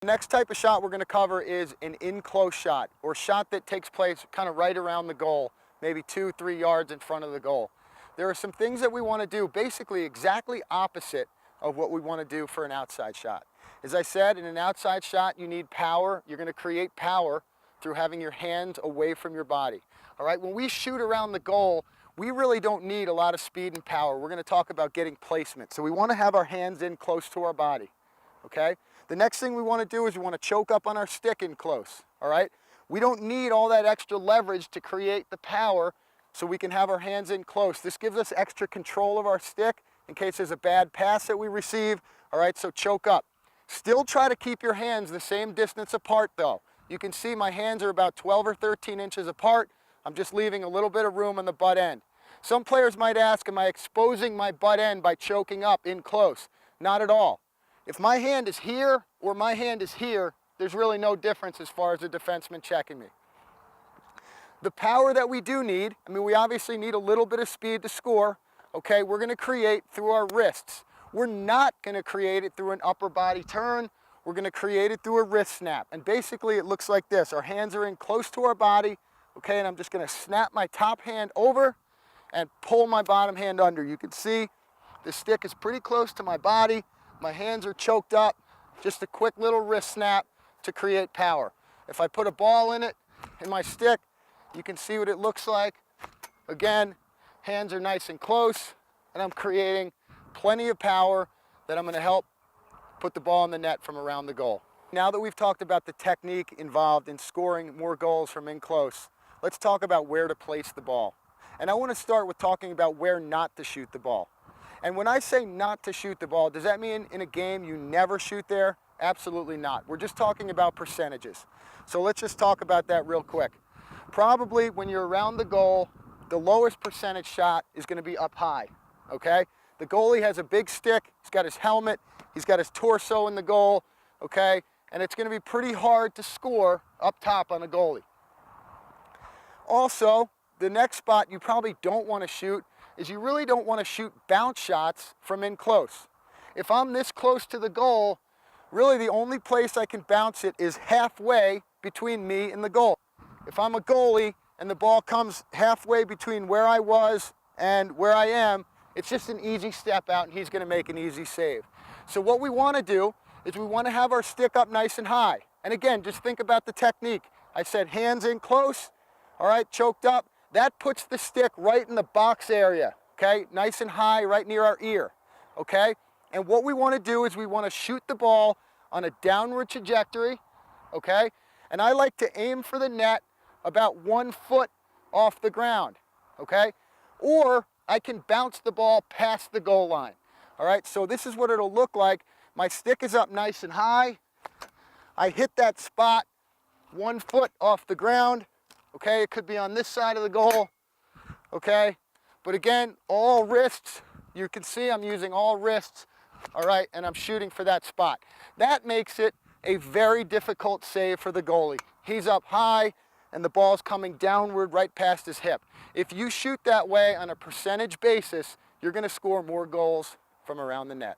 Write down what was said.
The next type of shot we're going to cover is an in-close shot, or a shot that takes place kind of right around the goal, maybe 2-3 yards in front of the goal. There are some things that we want to do basically exactly opposite of what we want to do for an outside shot. As I said, in an outside shot, you need power. You're going to create power through having your hands away from your body. All right, when we shoot around the goal, we really don't need a lot of speed and power. We're going to talk about getting placement. So we want to have our hands in close to our body, okay? The next thing we want to do is we want to choke up on our stick in close, all right? We don't need all that extra leverage to create the power so we can have our hands in close. This gives us extra control of our stick in case there's a bad pass that we receive, all right? So choke up. Still try to keep your hands the same distance apart though. You can see my hands are about 12 or 13 inches apart. I'm just leaving a little bit of room on the butt end. Some players might ask, am I exposing my butt end by choking up in close? Not at all. If my hand is here or my hand is here, there's really no difference as far as the defenseman checking me. The power that we do need, I mean, we obviously need a little bit of speed to score, okay? We're gonna create through our wrists. We're not gonna create it through an upper body turn. We're gonna create it through a wrist snap. And basically it looks like this. Our hands are in close to our body, okay? And I'm just gonna snap my top hand over and pull my bottom hand under. You can see the stick is pretty close to my body. My hands are choked up. Just a quick little wrist snap to create power. If I put a ball in it, in my stick, you can see what it looks like. Again, hands are nice and close, and I'm creating plenty of power that I'm gonna help put the ball in the net from around the goal. Now that we've talked about the technique involved in scoring more goals from in close, let's talk about where to place the ball. And I want to start with talking about where not to shoot the ball. And when I say not to shoot the ball, does that mean in a game you never shoot there? Absolutely not. We're just talking about percentages. So let's just talk about that real quick. Probably when you're around the goal, the lowest percentage shot is going to be up high, okay? The goalie has a big stick, he's got his helmet, he's got his torso in the goal, okay? And it's going to be pretty hard to score up top on a goalie. Also, the next spot you probably don't want to shoot is you really don't want to shoot bounce shots from in close. If I'm this close to the goal, really the only place I can bounce it is halfway between me and the goal. If I'm a goalie and the ball comes halfway between where I was and where I am, it's just an easy step out and he's going to make an easy save. So what we want to do is we want to have our stick up nice and high. And again, just think about the technique. I said hands in close, all right, choked up. That puts the stick right in the box area, okay? Nice and high, right near our ear, okay? And what we want to do is we want to shoot the ball on a downward trajectory, okay? And I like to aim for the net about 1 foot off the ground, okay? Or I can bounce the ball past the goal line, all right? So this is what it'll look like. My stick is up nice and high. I hit that spot 1 foot off the ground. Okay, it could be on this side of the goal, okay? But again, all wrists, you can see I'm using all wrists, all right, and I'm shooting for that spot. That makes it a very difficult save for the goalie. He's up high, and the ball's coming downward right past his hip. If you shoot that way on a percentage basis, you're gonna score more goals from around the net.